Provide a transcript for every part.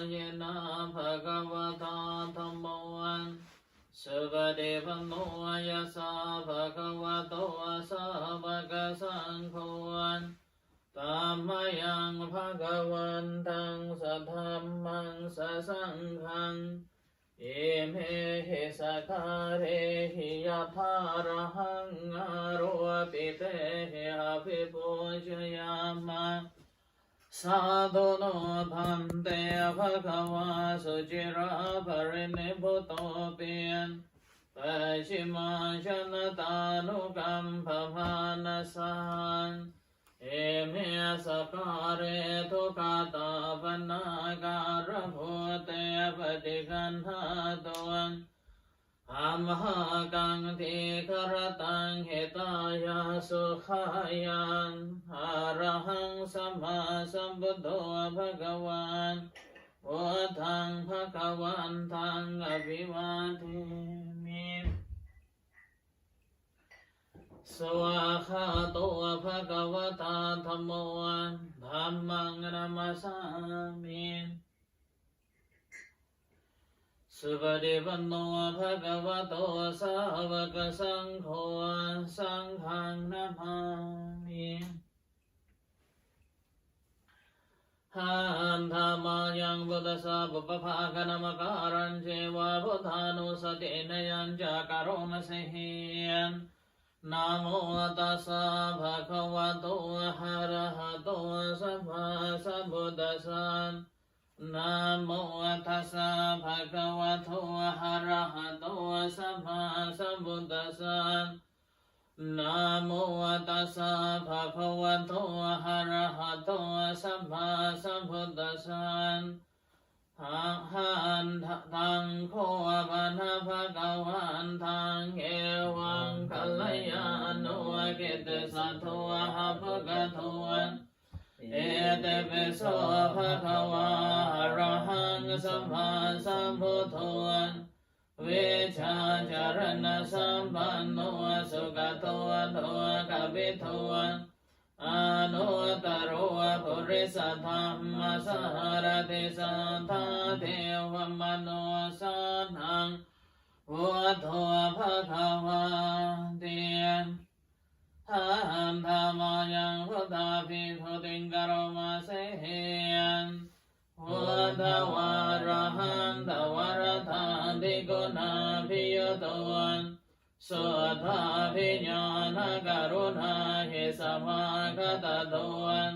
เยนะภะคะวะตาธัมโมสุปฏิปันโนยัสสะภะคะวะโตสาวกสังโฆธัมมายังภะคะวันตังสัทธัมมังสัสสังฆังอิเมหิสัคาเรหิยะธารหังอาโรปิเตหิอภิปูชยามะสาธุโนพันเตภะคะวะสุจิราภรินิพพุโตเปียนปัจฉิมาชนตานุกัมภพานัสสันเอเมสการเรทุกาตาปนาการะภูเตปฏิกันหาตังอัมหากังติครตังเหตายาสุขายังอะระหังสัมมาสัมพุทโธภะคะวันพุทธังภะคะวันตังอภิวาเทมิสวาคาโตภะคะวะตาธัมโมธัมมังนัมสสามิสุปฏิปันโนภะคะวะโตสาวกสังโฆสังฆังนะมามิหันธรรมายังบุตสะบุปภาคณมการัญเจวะพุทธานุสตินยัญจะกโรมสิหิยนนะโมตัสสะภะคะวะโตอะระหะโตสัมมาสัมพุทธัสสะนะโมตัสสะภะคะวะโตอะระหะโตสัมมาสัมพุทธัสสะนะโมตัสสะภะคะวะโตอะระหะโตสัมมาสัมพุทธัสสะหันทังโคปนะภะคะวันทังเอวังกัลยาณุกิตติสัทโธหะภะคะโตเอเตปิโสภะคะวะอะระหังสัมมาสัมพุทโธเวชาจารณะสัมปันโนสุขโตโตกัปปิโตอนุตตรปุริสธรรมสารติสัทธาเทวมโนสัทธังพุทโธภะคะวะเตหันธรรมายังพุทธาภิกขุติงกโรมาเสหินพุทธวาระหันตวรธาติกุณาภิยุตวันสุทธาภิญาณกรุณาหิสัมมาคตตวัน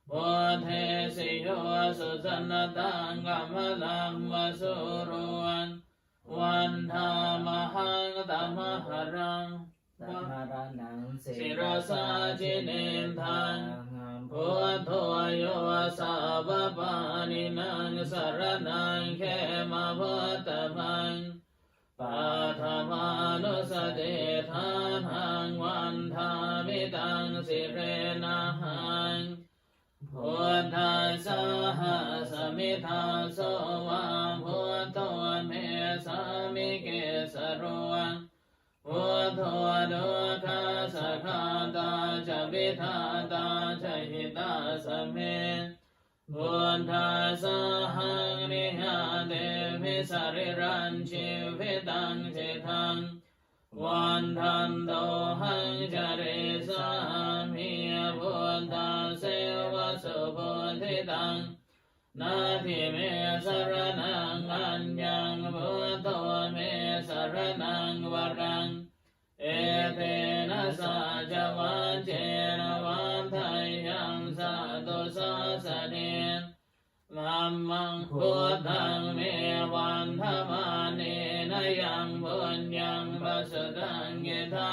พุทเทสิโยสุสันตังกัมมลัมวสุรุวันวันธามหังตมหรังสัมภารนังศิรสาจินิทังพุทโธโยสาวปานินังสรณังเขมาพุทธมังปัทมานุสติทานังวันธามิตังสิเรนะหังพุทธัสสะสมิทาโสวะพุทโธเมสามิเกสรวังพุทโธดุขัสสะขาตาจะวิทาตาจะหิตาสเมพุทธัสสะหังนิหาเตมิสริรัญชีวิตังเจทังวันทันโตหังจริสามิพุทธัสเสวะสุพุทธิตังนาทิเมสรณังอัญญังพุทโธเมสรณังวรังเอเตนะสัจวัจเจนะวันทายังสัตตุสัสสเนธัมมังพุทธังเมวันธมาเนนะยังบุญยังปัสสตังเยธา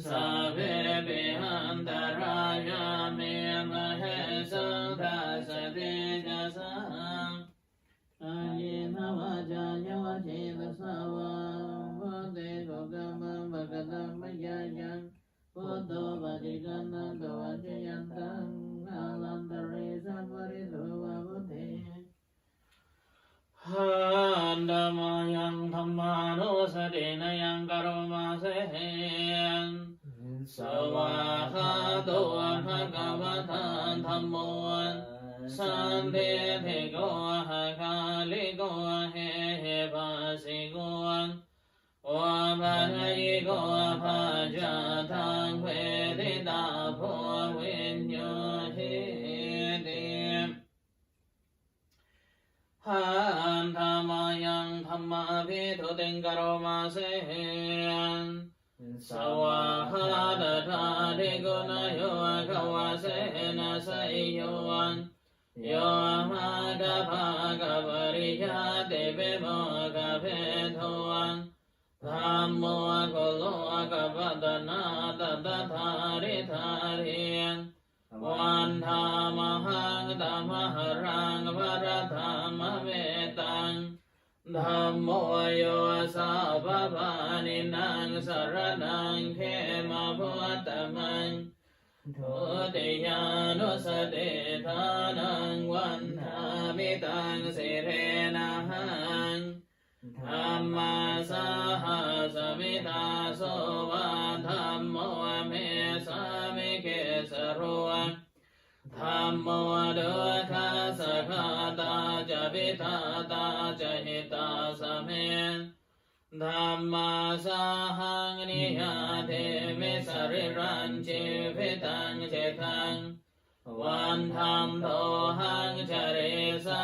สัพเพปิหันตรายาเมมะเหสังทัสสติจัสสังอาเยนะวาจายวะเจตสาวะพุทเตโกกัมมังภะคะตัมมะยายังพุทโธปฏิกันนันตวัจยันตังอาลันตเรสัมปริโสวะพุทเตหันธรรมายังธรรมานุสตินยังกโรมาเสหินสวาคาโตภะคะวะตาธัมโมสัน ลิโกเฮภาสิโกวะภะยิโกภาจาทังเวทิตาโพวิญโยหิติหันธรรมายังธรรมาภิทุติงกโรมาเสสวะหาดธาธิกุณโยขวะเสนะสยโยโยมากะภากะปริยาติเปโมกะเพโทธัมโมกุโลกะปัตนาตัตถาริธาริวันธามหังธรรมหรังวรธรรมเมตังธัมโมโยสัพพะนินังสรณังเขมะพุทธมังทุติยานุสติทานังวันธามิตังสิเรนะหังธัมมาสหัสมิตาโสวะธัมโมเมสามิเกสโรธัมโมดุขัสสะขาตาจะวิทาตาจะหิตาสเมธัมมาสหังนิยาเทมิสริรัญจิวิตังเจตังวันธรรมโทหังจริสา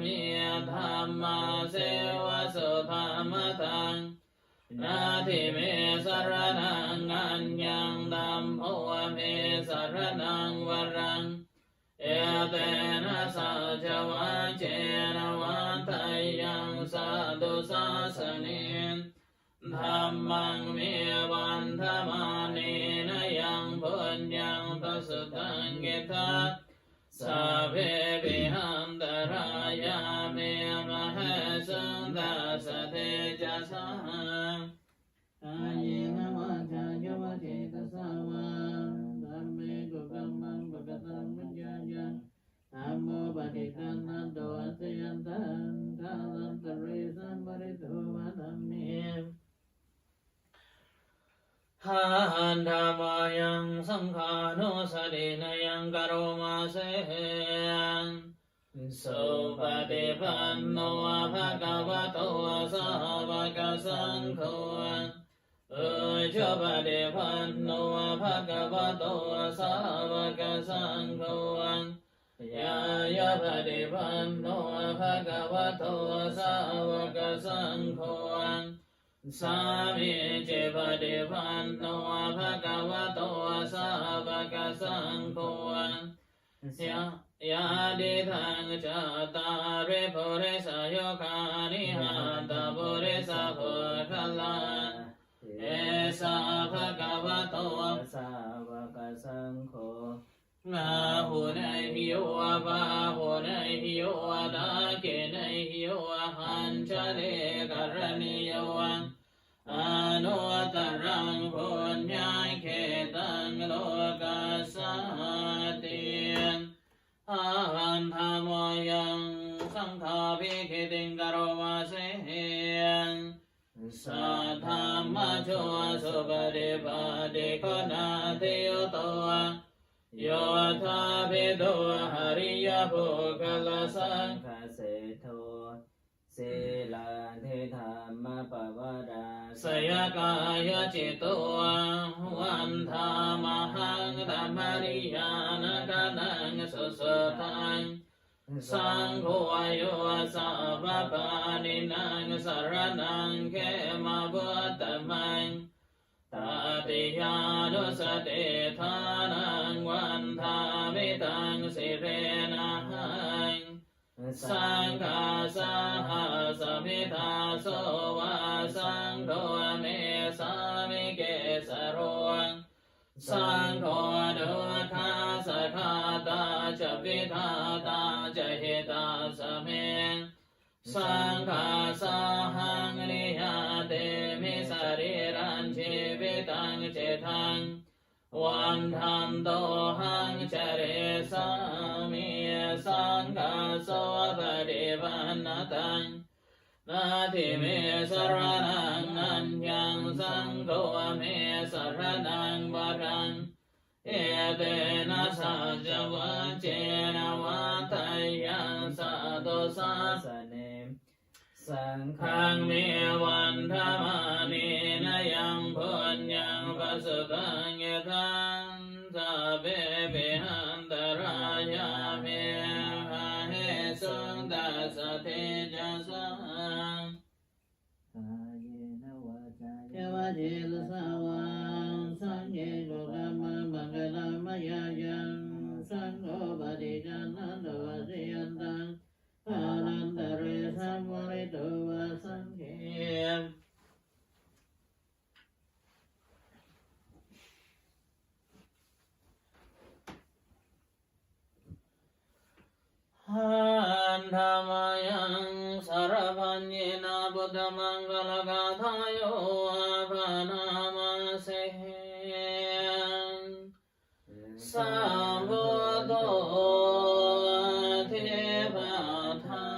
มิธัมมาเสวะสุธรรมตังนาทิเมสรณังอัญญังธัมโมเมสรณังวรังเอเตนะสัจวัจเจนะวันทายังสัตุสาสเนธัมมังเมวันธมานีนะยังปุญญังตัสสังเกตาสัพเพปิหันตรายาเมมะเหสันตัสเตจัสสะอาเยนะวัฏะโยเจตสาวาธัมเมกุกัมมังปะกตังมัจญายังธัมโมปฏิคันนันโตอัสยันตังกาลันตเรสัมปริโตวะธัมเมหันธรรมายังสังขานุสตินายังกโรมาเสสุปฏิปันโนภะคะวะโตสาวกสังโฆจุปฏิปันโนภะคะวะโตสาวกสังโฆยายะปฏิปันโนภะคะวะโตสาวกสังโฆสามิจิปฏิปันโนภะคะวะโตสาวกสังโฆยาดิทังจัตตาริปุริสโยคานิหันตปุริสปุคละเอสาภะคะวะโตสาวกสังโฆนาหุนัยหิโวะปะหุนัยหิโวะตาเกนัยหิโวะหันชะเลกรณิโยวะอนุตรังปุญญาเขตังโลกัสสติหันธรรมยังสังฆาภิคิติงกโรมาเสสัทธรรมะโชสุปฏิปัติโคนาติโยโตโยธาภิโตหริยภูกลสังฆเสโทศีลาเทธรรมปวาราสยกายจิตโตวันธามหังธรรมริยานกนังสุสุทังสังโฆโยสัพพะนินังสรณังเขมะพุทธมังตติยานุสติทานังวันธามิตังสิเรนะหังสังฆาสหัสมิทาโสวะสังโฆเมสามิเกสโรสังโฆดุขัสสะขาตาจะวิทาตาจะหิตาสเมสังฆาสหังนิยาเตมิสริรัญชีวิตังเจตังวันทันโตหังจเรสามิสังฆาโสปฏิปันนตังนาทิเมสรณังอัญญังสังโฆเมสรณังวรังเอเตนะสัจวัจเจนะวัฏยังสัตุสาสเน สังฆั ขั ง งเมวันธมานีนายังพุญญังปัสสตังยทังสัพเพเปหันตรายาเมหะเหสุงตัสสะเทจัสสัง กายเนวาจา เยวเจลสาวังสังเกโกกรรมมังกลามยายังสังโฆปฏิจันนันตวสิยันตังอานันตเรสัมวริโตวะสังเขหันธรรมยังสารพันเยนาบุตตมังกลกาทายโยภานามาเสสัมพุทโธเทพทั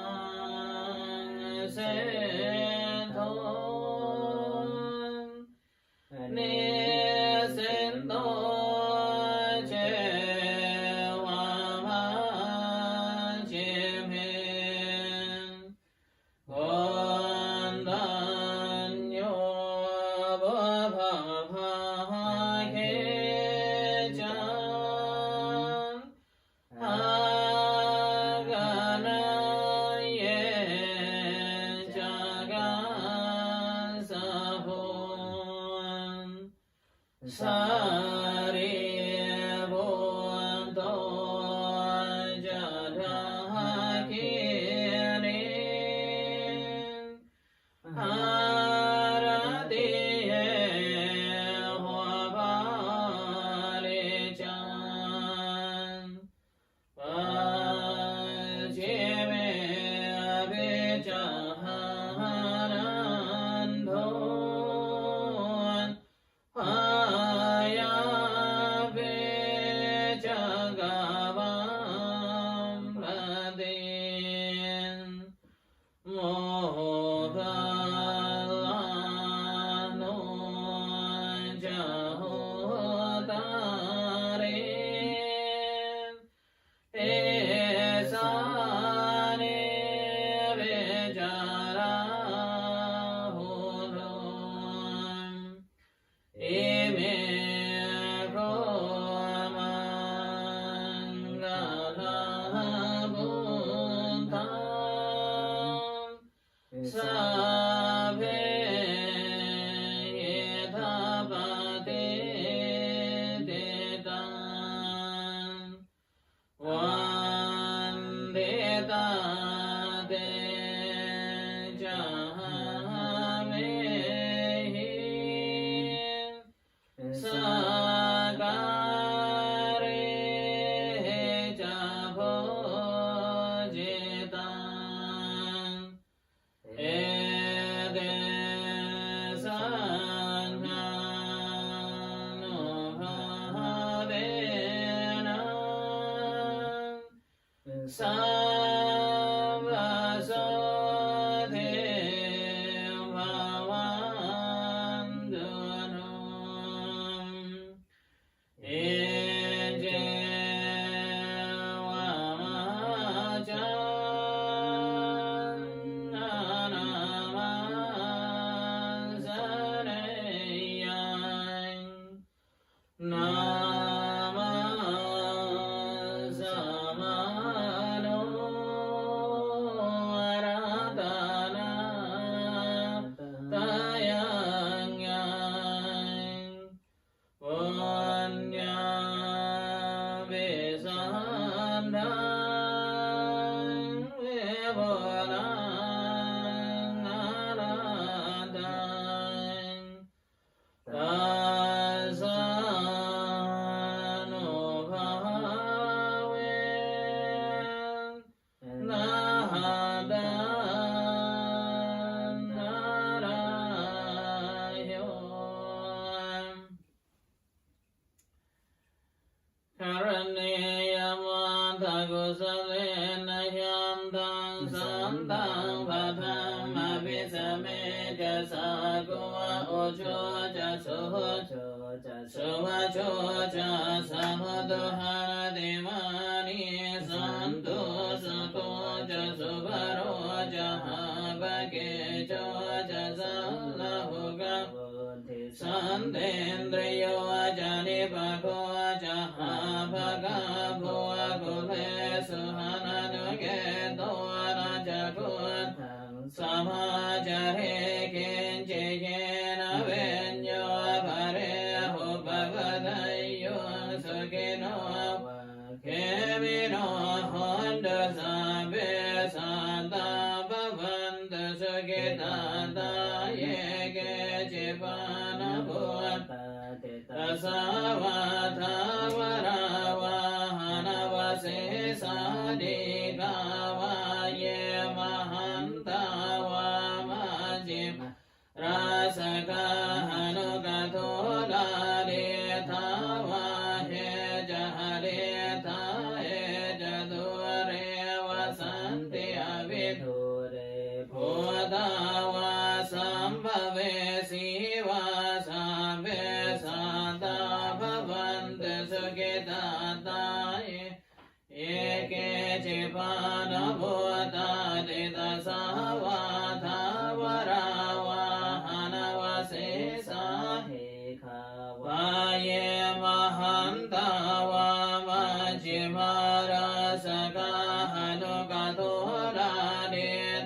งเสโทนิสินโตเจวะภาชิเมวันตัญโยบุพพาเกจังอากานาเยจักาสะพุนสารีบุตโตจัตถาคิริหารติเยหัวภาลิจันปัจฉิเมภิจหานันโทพายาภิจักวัมปติโมคคัลลานุจะโหตาริเอสานิเวจาราหุโรอิเมโคมังกาลาบุญตังสัพเพเยธาปฏิเตตังวันเดตาเตจาเมหิสักการะจาโพจิตังเอเดสังฆานุภาเวนะสัมปโสเทภวันตุโนเอเจวะมะจันนานามาสเนยังนามาสมาโนรัตนาตายังยังปุญญาเวสันทังเวโบราณนาราตังตัสสะนุภาเวนะหะตังนาราโย การเนยมันตะกุสเลนะยัมตังสันตังปะทัมมะวิสเมจะสะกุวะโอโชจะสุโหสุวะโชจะสัมตุหะติมานิสันตุสโกจะสุภโรจะหะปะ เกโจจะสัลลหุกะสันเตนตริโยจะนิปะโคจะหาภะกะโภกุเลสุหานานุเกโตนะจะกุสัมมาจาเรกินจิเกนะเวนโยภะเรหุปะกะไตโยสุขิโนเกมิโนหันตุสัพเพสัตตาภวันตุสุขิตาตาเยเกจิปานะพุทธตัสสะวะทาวราวะหานาวะเสสาดิกาวะเยมหันตาวะมัจจิมราสกะหานุกะโทลาเดทาวะเฮจะหะเดทาเอจะตุเรวะสันติอวิทุเรโพธาวะสัมภเวสีวะสัมเวสัตตาภวันตุสุขิตาตาเอเกจิปานะโพธาติตัสสะวะทาวราวะหานาวะเสสาเฮขาวะเยมหันตาวะมัจจิมาราสกะหานุกะโทลาเด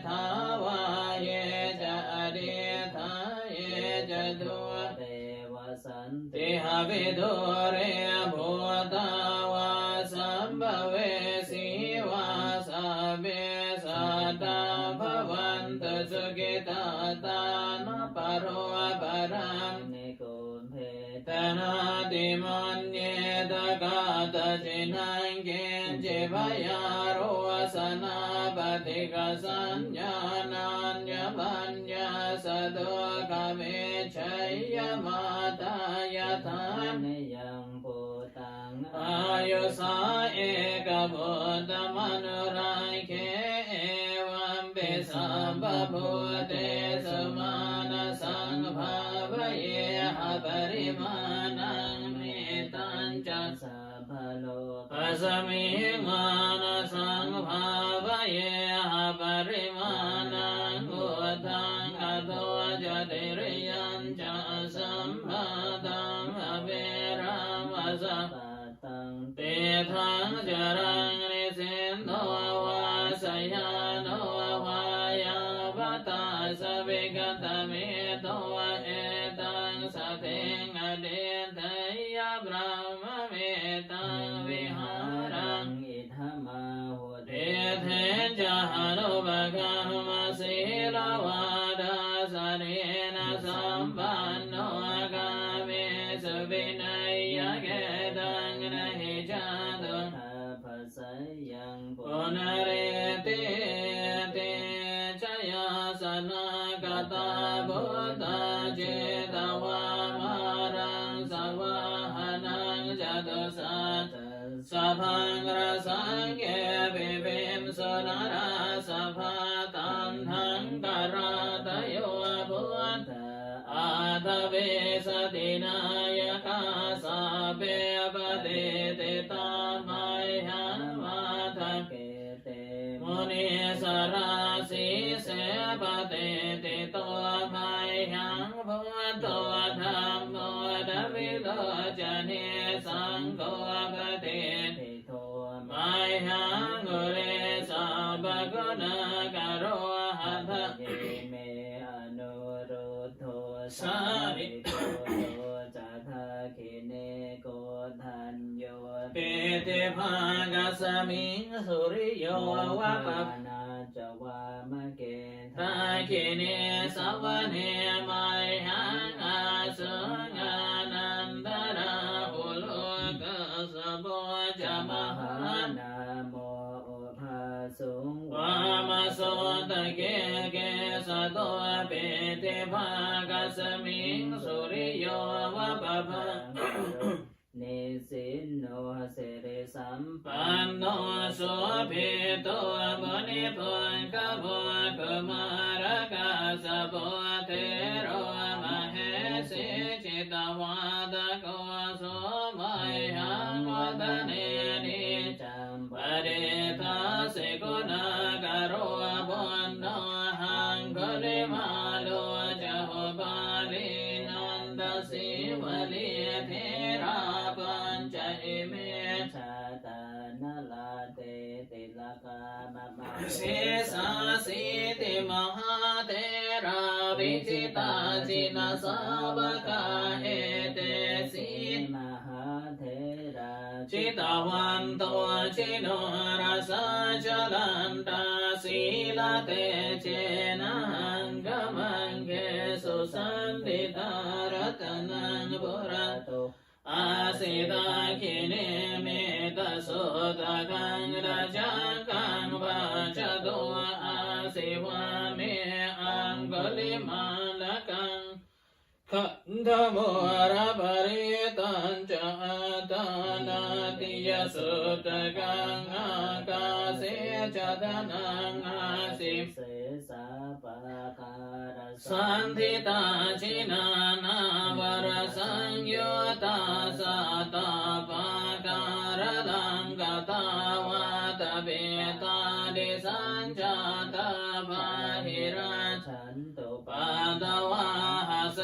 ทาวะเยจะอเดทาเยจะตุเรวะสันติหะวิทุเรโพธาวะสัมภเวสีวะสัพเพสัตตาภวันตุสุขิตาตานะปะโรปะรังนิโกเพตนาติมันเยตกาตจินังเกณจิพยารสนาปฏิกสัญญานัญญปัญญาสตุกเวชัยยมาตายทานยังปุตังอายุสาเอกบุตมนุรังเคเอวัมปิสัมปพุเตสุมาณสังภาเวเยหะปริมาณังเมตัญจัสสะภโลกัสมิมาณสังภาเวเยหะปริมาณังอุทังอโตจะติริยัญจะสัมปะตังอเวรังวะสัพตังเตทังจรังนิสินโนวาสยานโนวายาปตาสวิกตเมโตเอตังสเทงอเดทยาบรามเมตังวิหารังอิทมาหุเตเทจะหานุปกรรมศีลวาดาสเนนะสัมปันโนกาเมสุวินัยยะเกตังนะหิจาตุภัสสยังปุณเรติเตชยาสนากตาบุตตาเจตวามารังสวะหานังจตุสัตสัพพังรสังเกปิปิมสุนาราสัพพะตันทังกราตโยพุทธอาทเวสตินายกาสัพเพปฏิติตามัยหังมาทเกเตมุนีสราสีเสปฏิติตัวมัยหังพุทโธธรรมโมดวิโตจเนสังโฆปฏิติโตมัยหังกุเรสัพพกุณกโรหัตถเยเมอนุรุทโธสาริโกโตจัตถะคิเนโกทันโยปิติภากัสมิงสุริโยวะปะนาจวามะเกทาคิเนสวะเนมัยหังอาสุงานันตระหุโลกัสสะโพจะมหานาโมอุภาสุงวามโสตะเกเกสะโตปิติภากัสมิงสุริโยวะปะภะนิสินโนเสริสัมปันโนโสภิโตมุนิพุงคโภคุมารกัสสะโพเทโรมเหสิจิตวาดโกโสมัยหังวัฏเนนิจัมปะเดทาสิกุณกโรบุญโนหังกุ สิติมหาเทราวิจิตาจินสาวกาเอเตสิมหาเทรา จิตวันตัวชิโนราสาจลันตาสีลาเตเจนังกมังเกสุสันติตารัตนังบุระโตอาสิตาคิเนเมตสุตะกังราชกังวาจโตอาสิวาเมอังกลิมาลกังขันธโมระปริตัญจตานาติยสุตะกังอากาเสจตนังอาสิเสสาปะการะ สันทิตาชินานาวรสังโยตาสัตตาปะการะลังกตาวาตเบตาดิสัญจตาภาหิราฉันตุ ปะตวาหะเส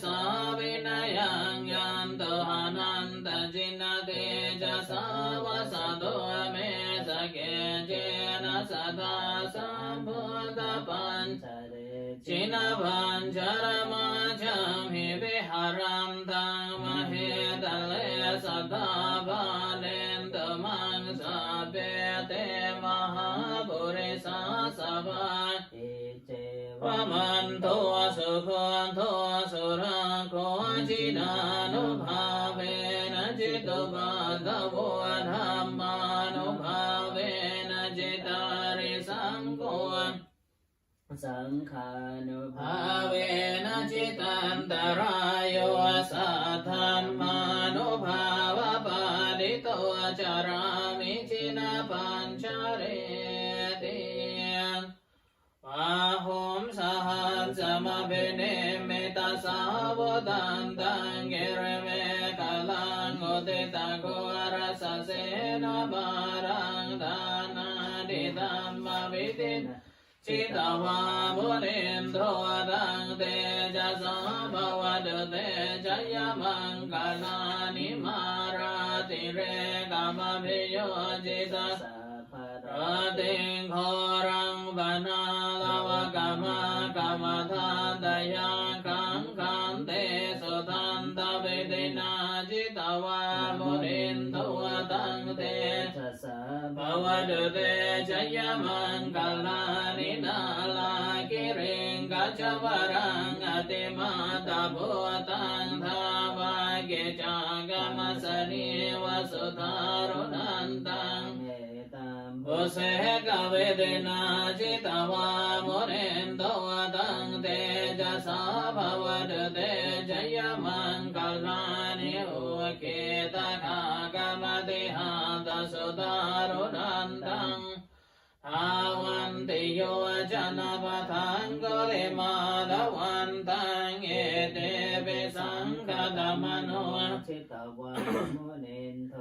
สาวินัยังยันตุหานันตจินเตจะสาวะสะโตเมสะเกเจนะสะตาสัมพุทธปัญจ จินปัญจรมาจัมหิวิหารันตังมเหตเลสัตตาบาเลนตมังสัพเพเตมหาปุริสาสวะ อิเจ วะมันโทสุขันโทสุรังโคจินานุภาเวนะจิตตุปัตตโวธัมมานุภาเวนะจิตาริสังโฆ สังขานุภา ภาเวนะจิตันตรายโยสัทธัมมานุภาวะปาดิโตจารามิจินาปัญชเรติปะหมสหัสสมะเบเนเมตาสาวตันตังเกเรเมกะลังโอติตะโกรัสเสนะบารังดานาดิธัมมวิติจิตวามุนินโทตังเตจะสาภวะเตเตจะยมังกาลานิมาราติเรกามภิโยจิตา สัพพะ รติงโครังบานาลาวะกามากามทานตยังขังขันเตสุตันตเวเดนาจิตวามุนินโทตังเต จะสา ภวะเตเตจะยมังกาลานินาลากิริงกัจจวรังอติมาตาภูตังทาวาเกจากามัสนิวสุทารุนันตัง เมตัม อุเสกเวเดนาจิตวามุนินโทตังเตจะสาภวะเตเตจะยมังกาลานิอุเกตคากามติหาตสุตารุนันตังอาวันติโยจนะปะทังโกลิมาลวันตังเอเตเปสังฆตมโน จิตวามุนินโท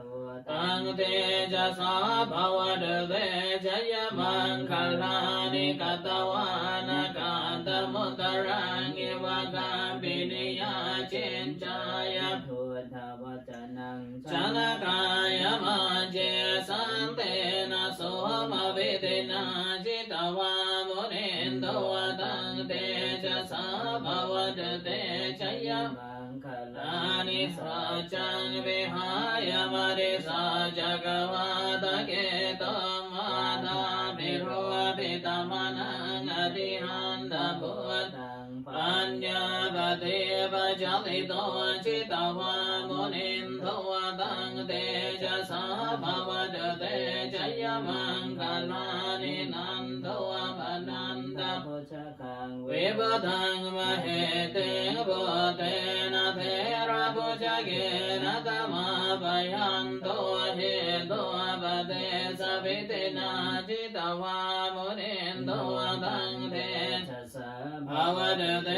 ตังเตจะสาภวะเตเตจะยมังคลานิกตวานากาตมุตรังเอวะกาปินิยาเจนจายะ พุทธวจนัง จนกายมาเจสันเตนะโสมเวเดนาจิตวามุนินโทตังเตจะสาภวะเตเตจะยมัง มังค ลานิสัจจังวิหายมาริสัจกวาตะเกตมาตาภิโรภิตมนังอริหันตพุทธังปัญญาปฏิปัจจลิโตจิตวามุนินโทตังเตจะสาภวะเตเตจะยมังคลานินันโทปนันต พุชกัง วิบุตังมเหเตบุเตนะเทระปุจเกนะตมาปยันโตเหโตปเตสวิตินาจิตวามุนินโตตังเต จะสา ภวะเตเต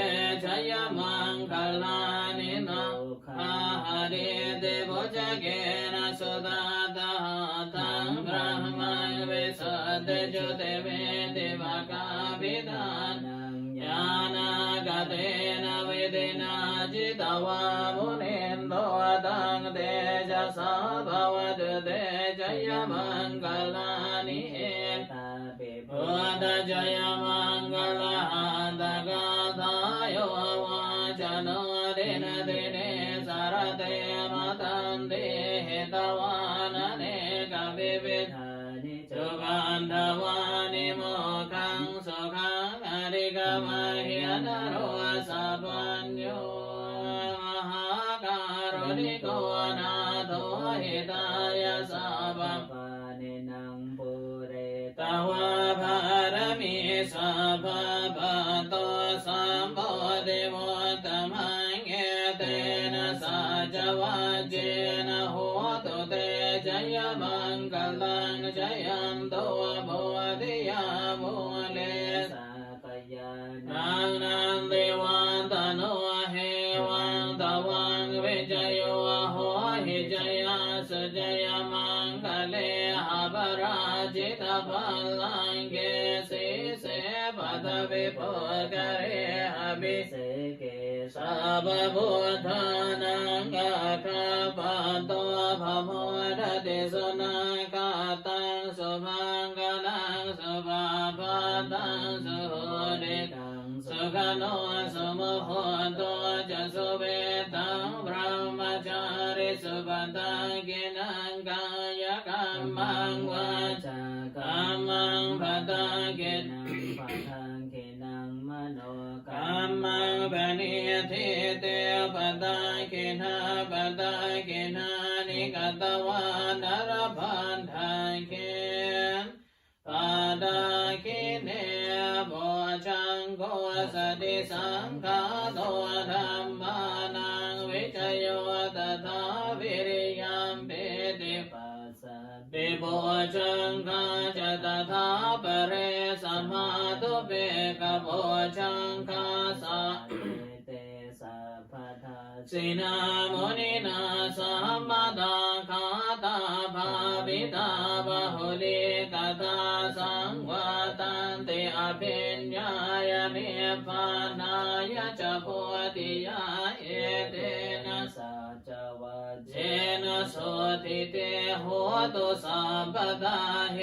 ชยมังคลานินาคาหาริเตปุจเกนะสุตาตาตังพระมังวิสุทธิจุติเวติภกาภิทาน นัง ญาณากเตนะเวเดนาจิตวามุนินโทตังเตจะสาภวะเตเตจะยมังคลานิเอ ตาเป พุท ตจยมังกลหันตกาทายโยวาจโนเดนเตเนสารเตมตันเตเหตวานเนกวิวิธานิจุกันทวานิโมขังสุขังอริกมหิยนโรสัพพัญโยมหาการุณิโกนาโทหิตายาสัพพะเนนังปุเรตวะภารมิสัพพะปัตโตสัมโพธิโมตตมังเอเตนะสัจวัจเจนะโหตุเตจยมังกลังจยันโตโพธิยาโมเลสัพยานังนันติวันตโนเฮวังตวังวิจโยโหหิจยาสุจยมังกเลหะปราจิตภัลลังเกสิเสปัตวิโภกเรหะบิเสเกสัพพุทธานังกะคาปัตโตภโมทติสุนังกตังสุมังกลังสุภาปัตตังสุโหติตังสุขโนสุโมโหโตจะสุเวตังพระมจาริสุปตังกินังกายกัมมังวาจากัมมังปัตตังกินังปัตตังกินังมโนกัมมังปณิทิเตปัตตังกินาปัตตังกินานิกตวานรพันธังเกปาดาคิเนโมชังโกสติสังฆาโตธัมมานังวิจโยตถาวิริยัมปิติปัสสติโพชังฆาจตถาปเรสัมมาตุเปกโพชังฆาสะเตสัพพทาสินามุนินาสัมมาตาคาตาภาวิตาบาหุลิกตาสังวาตันติอภิญญายเนปานายจะโพธิยาเอเตนะสัจวัจเจนะโสติเตโหตุสัมปทาเฮ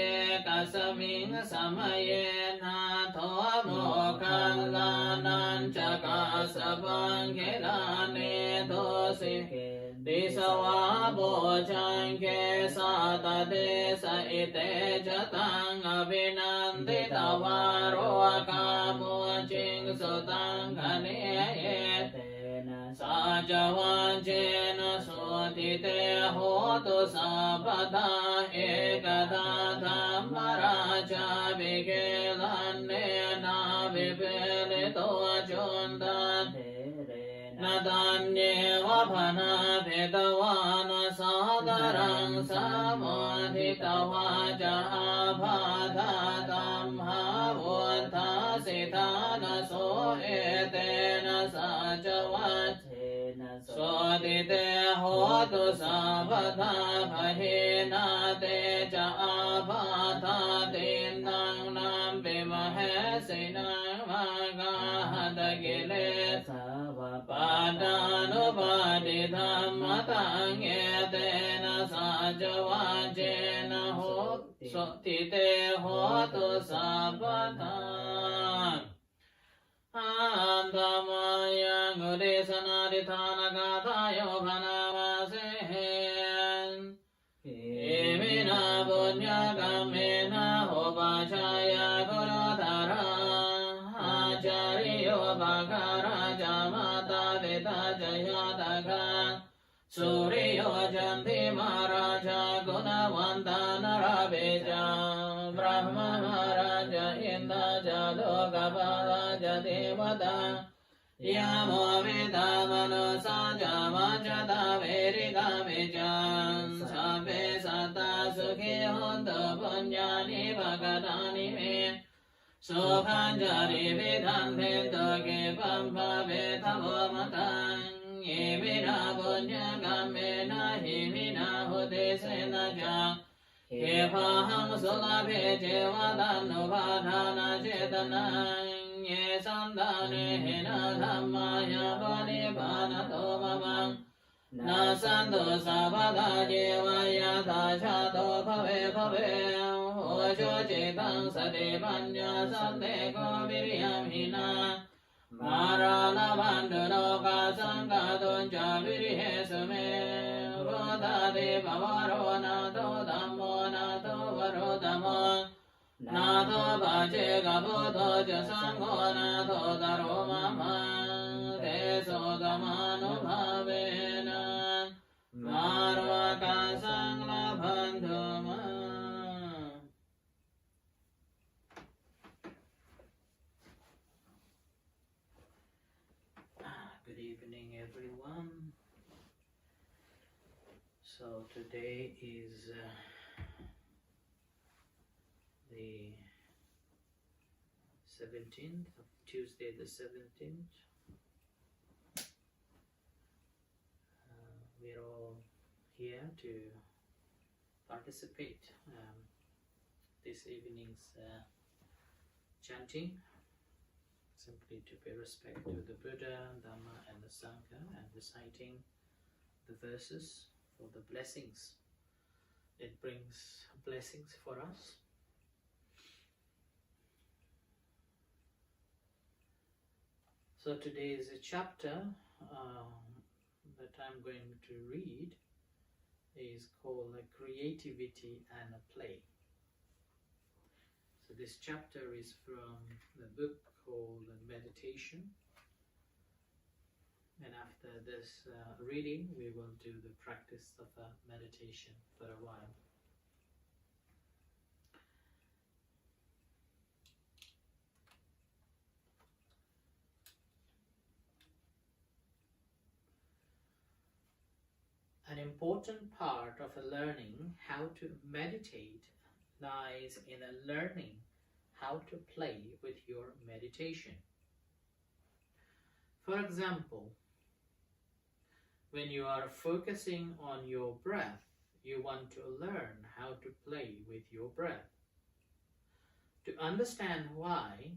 กัสมิงสมัยนาโทโมคัลลานันจะกัสปังเขลาเนโทสิเกติสวะโบชังเกสัตเตสะอิเตจตังอภินันติตวารโรกาโมจิงสุตังคเนเอเตนะสัจวัจเจนะโสติเตโหตุสัพพทาเอกตาธรรมราชาภิเกลันเนนาวิเปลิโตจุนตันเทเรนาตันเยวะพนาเพตวานสาดารังสามุทิตวาจาภาธาตัมหาวุฒาสิทานโสเอเตนะสัจวัจเจนะโสติเตโหตุสัพพทาภเฮนาเตจะอาภาธาตินังนัมปิมเหสินังมากาหัตกิเลสาวะปาดานุปาติธรรมตังเอเตนะสัจวัจเจนะโหสุติเตโหตุสัพพทาอันธมายังอุเดสนาดิธานกาทายโยภนามาเสนเอมินาบุญญากรรมเมนะโหปาชายากุลธาราอาจาริโยภาการาจามาตาเวตาจยาตาคาสุริโยจันติมาราชากุณวันตานราเบจาบรหมมาราชาอินทาจาโลกปาลาจเทวตายาโมวิตามโนสาจามาจตาเวริกาเมจันสัพเพสัตตาสุขิโหนตุปุญญานิภกตานิเมสุขันจาริวิทันเทตุเกปัมภเวทโวมตังเอมินาปุญญกรรมเมนะหิมินาหุติเสนะจังเขภาหังสุลาเพเจวะตันนุภาทานาเจตนังเยสันดานิหินาธัมมายาปนิพานะโตมะมังนาสันตุสัพพะทาเจวายาตาชาโตภเวภเวโห โชเจตังสติปัญญาสันเตโกวิริยมหินามาราลาบันตุโลกาสังฆาตุนจาวิริเหสเมพุทธาเทปวโรนาโตธัมโมนาโตวโรธัมโมนาโตปัจเจกพุทโธจะสังโฆนาโตตโรมะมาเตโสตมานุภาเวนะมารวกาสังลาภันตุมา Good evening, everyone. So today is the 17th of Tuesday, the 17th. We're all here to participate this evening's chanting, simply to pay respect to the Buddha, Dhamma and the Sangha, and reciting the verses for the blessings. It brings blessings for us. So today's chapter that I'm going to read is called Creativity and Play. So this chapter is from the book called Meditation. And after this reading, we will do the practice of meditation for a while. An important part of learning how to meditate lies in learning how to play with your meditation. For example, when you are focusing on your breath, you want to learn how to play with your breath. To understand why,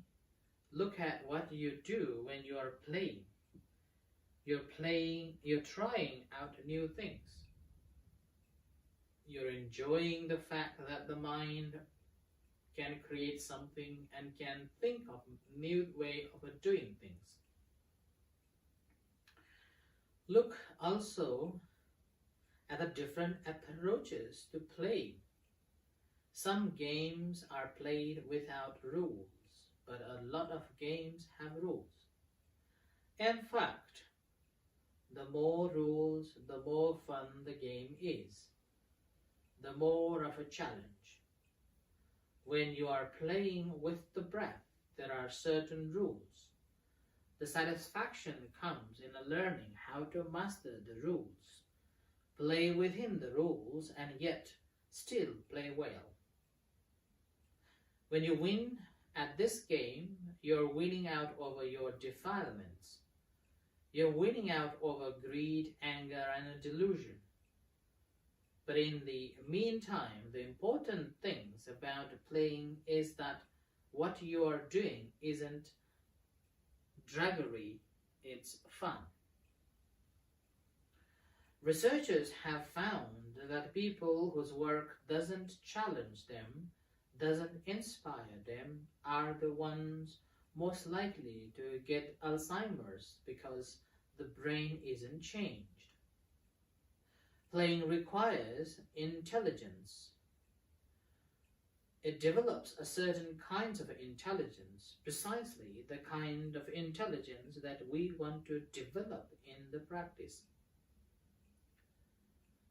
look at what you do when you are playing. You're trying out new things. You're enjoying the fact that the mind can create something and can think of a new way of doing things. Look also at the different approaches to play. Some games are played without rules, but a lot of games have rules. In fact, the more rules, the more fun the game is, the more of a challenge. When you are playing with the breath, there are certain rules. The satisfaction comes in learning how to master the rules, play within the rules, and yet still play well. When you win at this game, you're winning out over your defilements. You're winning out over greed, anger, and delusion. But in the meantime, the important things about playing is that what you are doing isn't drudgery, it's fun. Researchers have found that people whose work doesn't challenge them, doesn't inspire them, are the ones most likely to get Alzheimer's because the brain isn't changed. Playing requires intelligence. It develops a certain kinds of intelligence, precisely the kind of intelligence that we want to develop in the practice.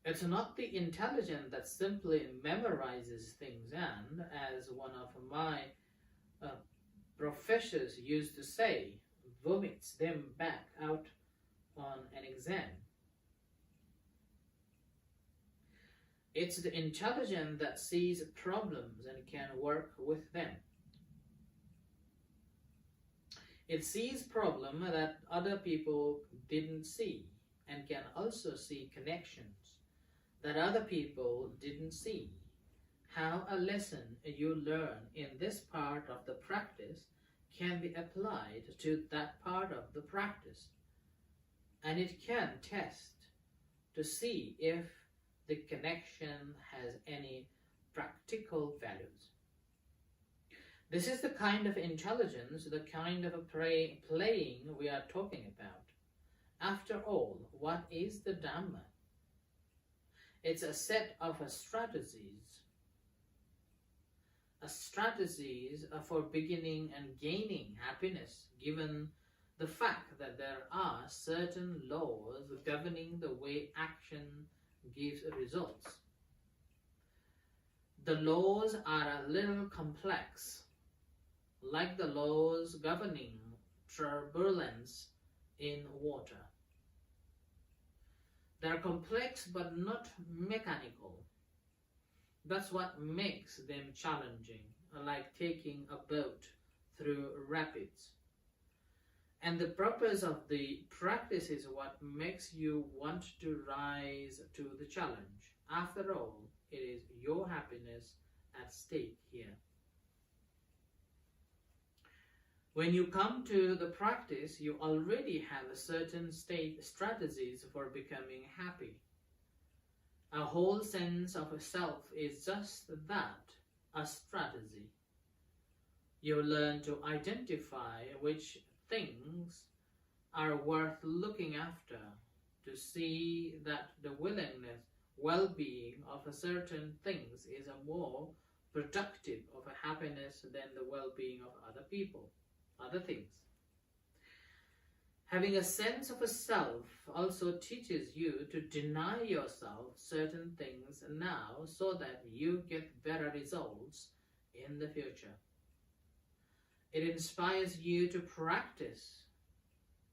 It's not the intelligence that simply memorizes things and, as one of my professors used to say, vomits them back out on an exam. It's the intelligence that sees problems and can work with them. It sees problems that other people didn't see and can also see connections that other people didn't see. How a lesson you learn in this part of the practice can be applied to that part of the practice, and it can test to see if the connection has any practical values. This is the kind of intelligence, the kind of playing we are talking about. After all, what is the Dhamma? It's a set of strategies for beginning and gaining happiness, given the fact that there are certain laws governing the way action gives results. The laws are a little complex, like the laws governing turbulence in water. They are complex but not mechanical. That's what makes them challenging, like taking a boat through rapids. And the purpose of the practice is what makes you want to rise to the challenge. After all, it is your happiness at stake here. When you come to the practice, you already have a certain strategies for becoming happy. A whole sense of self is just that, a strategy. You learn to identify which things are worth looking after, to see that the well-being of certain things is a more productive of a happiness than the well-being of other people, other things. Having a sense of a self also teaches you to deny yourself certain things now so that you get better results in the future. It inspires you to practice.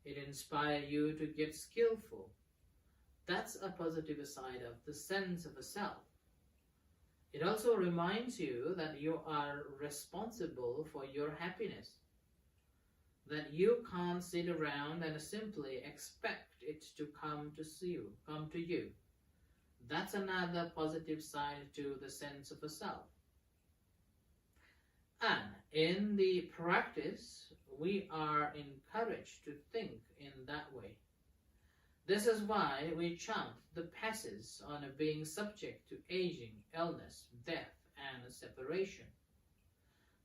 It inspires you to get skillful. That's a positive side of the sense of a self. It also reminds you that you are responsible for your happiness, that you can't sit around and simply expect it to come to you. That's another positive side to the sense of a self. And in the practice, we are encouraged to think in that way. This is why we chant the passages on being subject to aging, illness, death, and separation.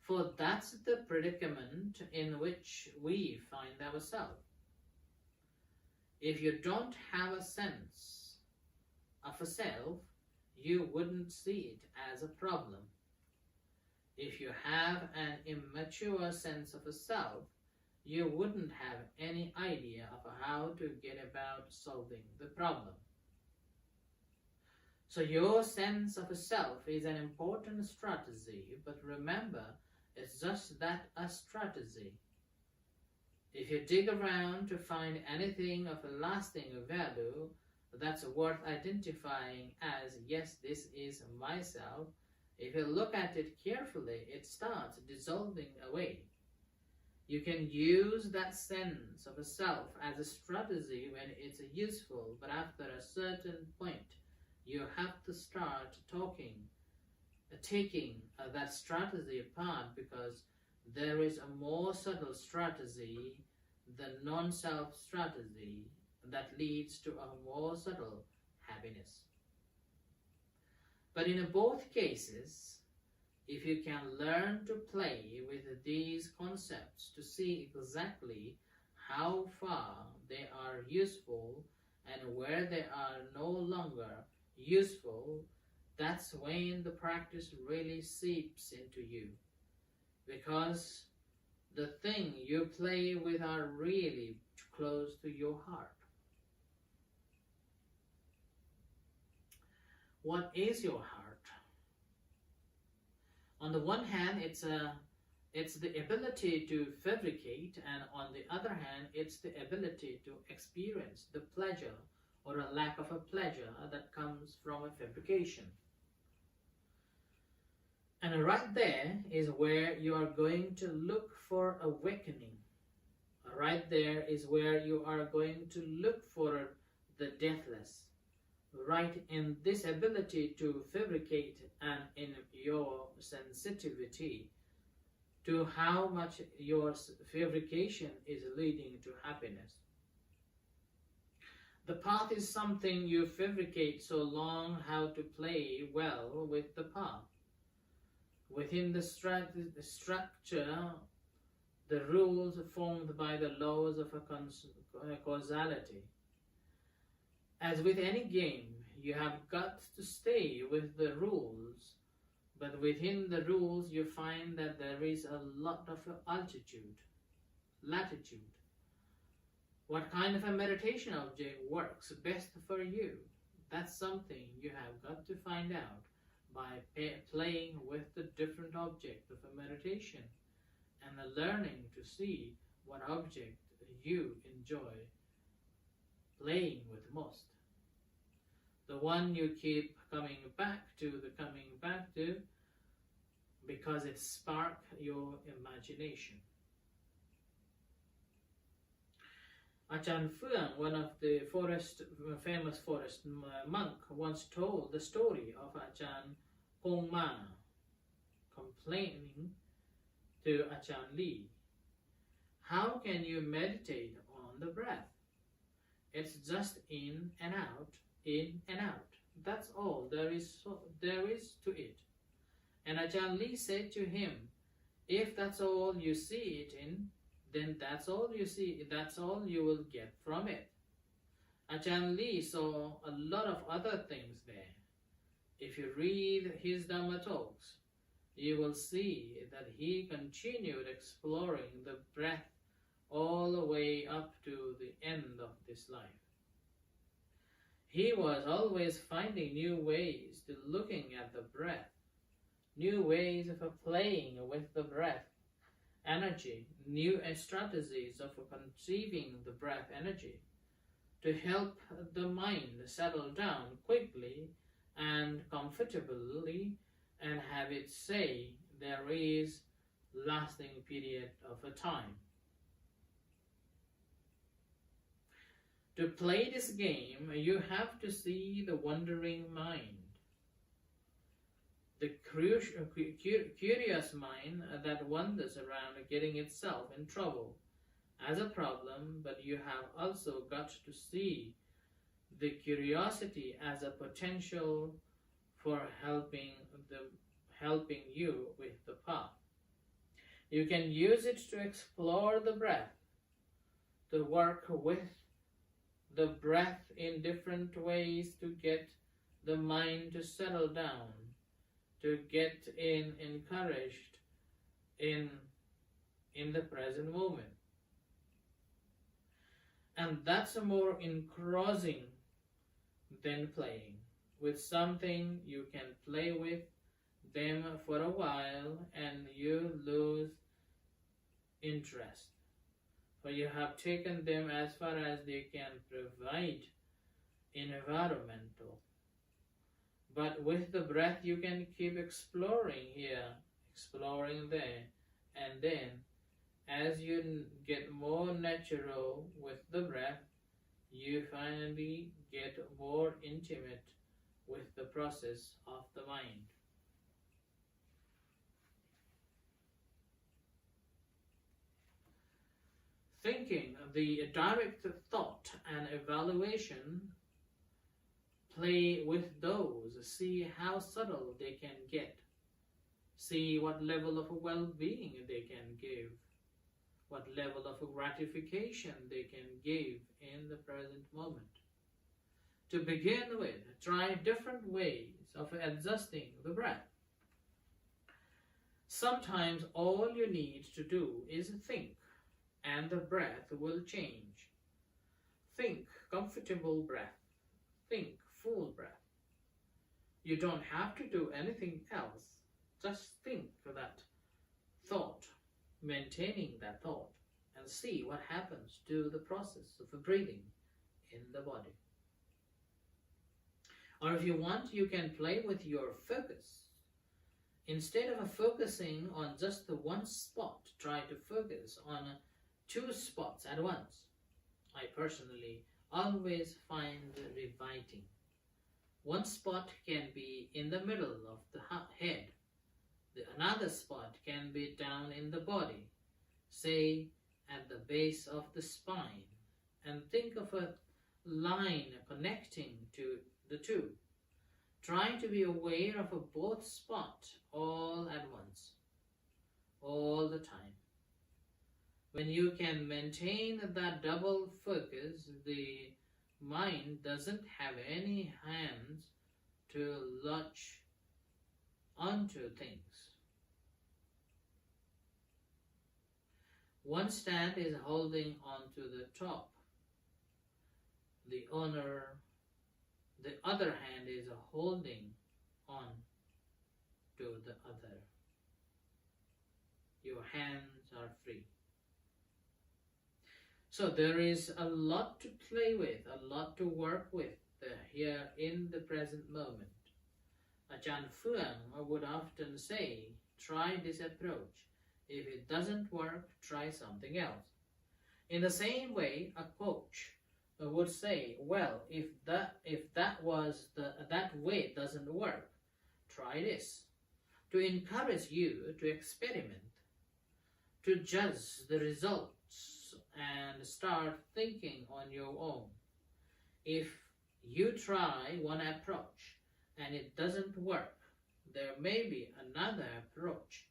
For that's the predicament in which we find ourselves. If you don't have a sense of a self, you wouldn't see it as a problem. If you have an immature sense of a self, you wouldn't have any idea of how to get about solving the problem. So your sense of a self is an important strategy, but remember, it's just that, a strategy. If you dig around to find anything of a lasting value that's worth identifying as, yes, this is myself, if you look at it carefully, it starts dissolving away. You can use that sense of a self as a strategy when it's useful, but after a certain point, you have to start taking that strategy apart, because there is a more subtle strategy, the non-self strategy, that leads to a more subtle happiness. But in both cases, if you can learn to play with these concepts to see exactly how far they are useful and where they are no longer useful, that's when the practice really seeps into you. Because the thing you play with are really close to your heart. What is your heart? On the one hand, it's the ability to fabricate, and on the other hand, it's the ability to experience the pleasure or a lack of a pleasure that comes from a fabrication. And right there is where you are going to look for awakening. Right there is where you are going to look for the deathless. Right in this ability to fabricate and in your sensitivity to how much your fabrication is leading to happiness. The path is something you fabricate so long how to play well with the path. Within the structure, the rules formed by the laws of a causality. As with any game, you have got to stay with the rules, but within the rules you find that there is a lot of latitude. What kind of a meditation object works best for you? That's something you have got to find out by playing with the different object of a meditation and learning to see what object you enjoy playing with most. The one you keep coming back to because it sparks your imagination. Ajahn Fuang, one of the famous forest monk, once told the story of Ajahn Pong Ma complaining to Ajahn Lee, "How can you meditate on the breath? It's just in and out, in and out. That's all there is to it." And Ajahn Lee said to him, "If that's all you see it in, then that's all you will get from it." Ajahn Lee saw a lot of other things there. If you read his Dhamma talks, you will see that he continued exploring the breath all the way up to the end of this life. He was always finding new ways to looking at the breath, new ways of playing with the breath energy, new strategies of conceiving the breath energy to help the mind settle down quickly and comfortably and have it say there is lasting period of a time. To play this game, you have to see the wandering mind, the curious mind that wanders around getting itself in trouble as a problem, but you have also got to see the curiosity as a potential for helping you with the path. You can use it to explore the breath, to work with the breath in different ways to get the mind to settle down, to get encouraged in the present moment. And that's more engrossing than playing with something. You can play with them for a while and you lose interest, for you have taken them as far as they can provide environmental. But with the breath you can keep exploring here, exploring there, and then as you get more natural with the breath, you finally get more intimate with the process of the mind. Thinking, the direct thought and evaluation, play with those, see how subtle they can get, see what level of well-being they can give, what level of gratification they can give in the present moment. To begin with, try different ways of adjusting the breath. Sometimes all you need to do is think, and the breath will change. Think comfortable breath. Think full breath. You don't have to do anything else. Just think that thought, maintaining that thought, and see what happens to the process of breathing in the body. Or if you want, you can play with your focus. Instead of focusing on just the one spot, try to focus on 2 spots at once. I personally always find riveting. One spot can be in the middle of the head. Another spot can be down in the body, say at the base of the spine, and think of a line connecting to the two. Try to be aware of a both spot all at once, all the time. When you can maintain that double focus, the mind doesn't have any hands to latch onto things. One stand is holding onto the top. The other hand is holding on to the other. Your hands are free. So there is a lot to play with, a lot to work with here in the present moment. Ajahn Fuang would often say, try this approach. If it doesn't work, try something else. In the same way, a coach would say, well, if that way doesn't work, try this. To encourage you to experiment, to judge the results and start thinking on your own. If you try one approach and it doesn't work, there may be another approach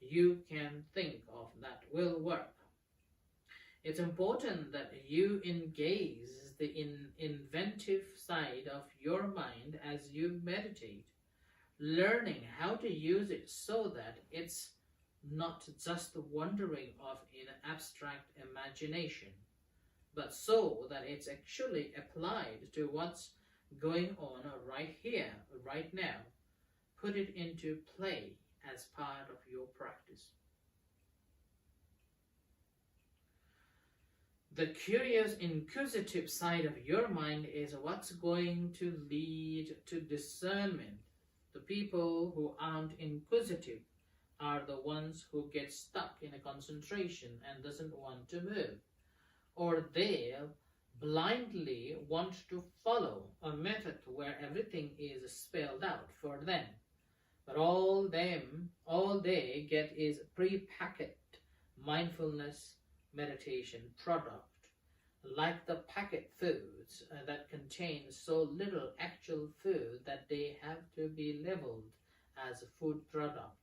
you can think of that will work. It's important that you engage the inventive side of your mind as you meditate, learning how to use it so that it's not just wandering off in abstract imagination, but so that it's actually applied to what's going on right here, right now. Put it into play as part of your practice. The curious, inquisitive side of your mind is what's going to lead to discernment. The people who aren't inquisitive are the ones who get stuck in a concentration and doesn't want to move. Or they'll blindly want to follow a method where everything is spelled out for them. But all they get is pre-packaged mindfulness meditation product, like the packet foods that contain so little actual food that they have to be labeled as a food product.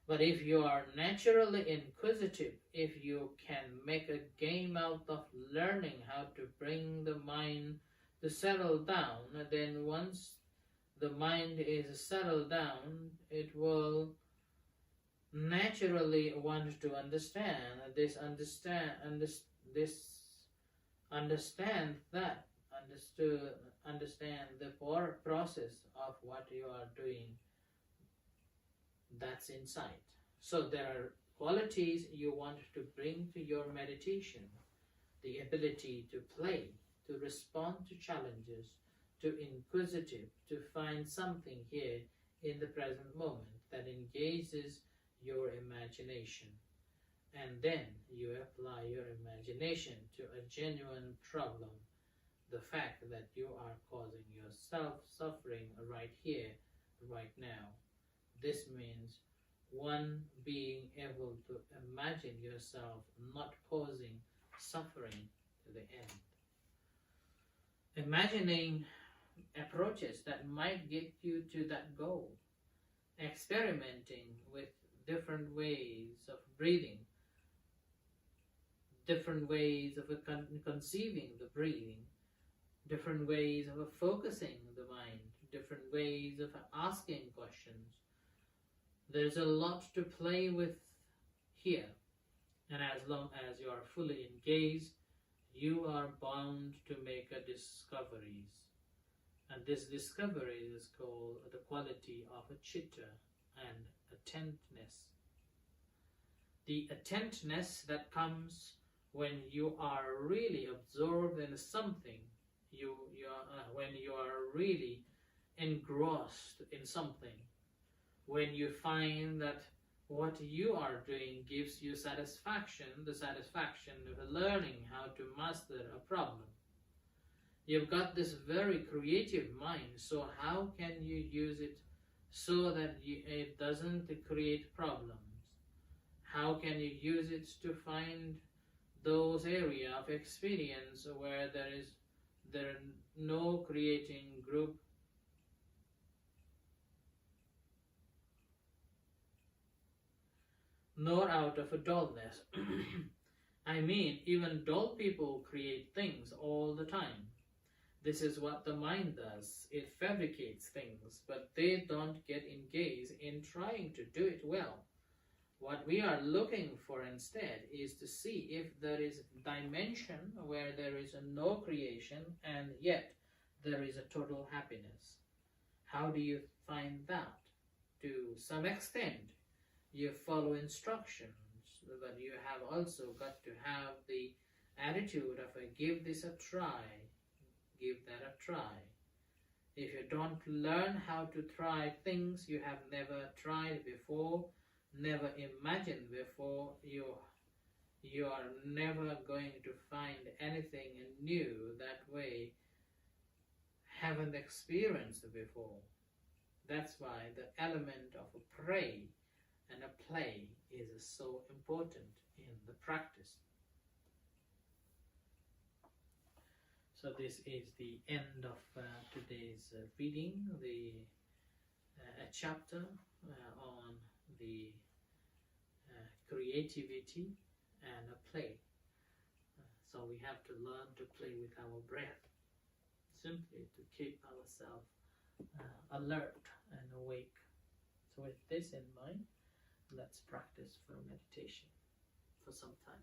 But if you are naturally inquisitive, if you can make a game out of learning how to bring the mind to settle down, then once the mind is settled down, it will naturally want to understand the process of what you are doing that's inside. So there are qualities you want to bring to your meditation: the ability to play, to respond to challenges, to inquisitive, to find something here in the present moment that engages your imagination. And then you apply your imagination to a genuine problem, the fact that you are causing yourself suffering right here, right now. This means one, being able to imagine yourself not causing suffering to the end. Imagining approaches that might get you to that goal. Experimenting with different ways of breathing, different ways of conceiving the breathing, different ways of focusing the mind, different ways of asking questions. There's a lot to play with here, and as long as you are fully engaged, you are bound to make discoveries. And this discovery is called the quality of a chitta and attentness. The attentness that comes when you are really absorbed in something, when you are really engrossed in something, when you find that what you are doing gives you satisfaction, the satisfaction of learning how to master a problem. You've got this very creative mind, so how can you use it so that it doesn't create problems? How can you use it to find those areas of experience where there are no creating group nor out of a dullness. I mean, even dull people create things all the time. This is what the mind does. It fabricates things, but they don't get engaged in trying to do it well. What we are looking for instead is to see if there is a dimension where there is no creation and yet there is a total happiness. How do you find that? To some extent, you follow instructions, but you have also got to have the attitude of give this a try, give that a try. If you don't learn how to try things you have never tried before, never imagined before, you are never going to find anything new that way haven't experienced before. That's why the element of a pray and a play is so important in the practice. So this is the end of today's reading, the a chapter on the creativity and a play. So we have to learn to play with our breath, simply to keep ourselves alert and awake. So with this in mind, let's practice for meditation for some time.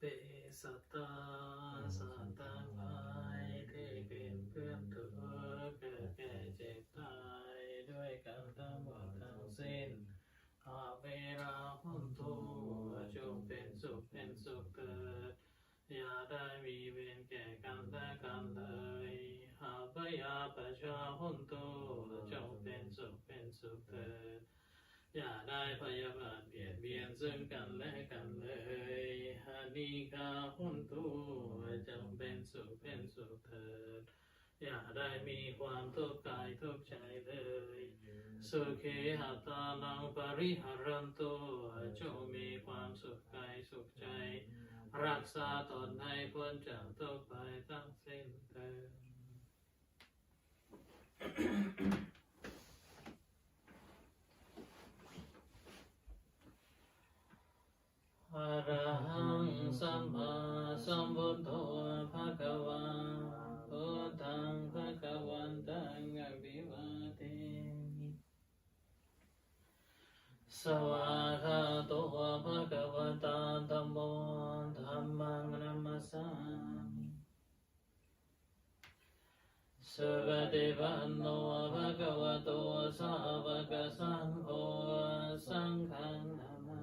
เปสัตตาสัตตางหลายที่เป็นเพื่อนเธอเกิดแก่เจ็บตายด้วยกันทั้งหมดทั้งสิ้นอาเวราหุนตุจงเป็นสุขเป็นสุขเถิดอย่าได้มีเวรแก่กันและกันเลยอาพยาปชาหุนตุจงเป็นสุขเป็นสุขเถิดอย่าได้พยาบาทเบียดเบียนซึ่งกันและกันเลยอานิกาหุนตุจงเป็นสุขเป็นสุขเถิดอย่าได้มีความทุกข์กายทุกข์ใจเลยสุขีหัตตานังปริหารันตุจงมีความสุขกายสุขใจรักษาตนให้พ้นจากทุกข์ภัยทั้งสิ้นเถิดอะระหังสัมมาสัมพุทโธภะคะวาพุทธังภะคะวันตังอะภิวาเทมิสวากขาโตภะคะวะตาธัมโมธัมมังนัมมัสสามิสุปฏิปันโนภะคะวะโตสาวกสังโฆสังฆังนามา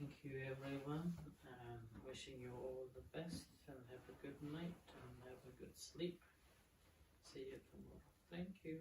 Thank you everyone and wishing you all the best and have a good night and have a good sleep. See you tomorrow. Thank you.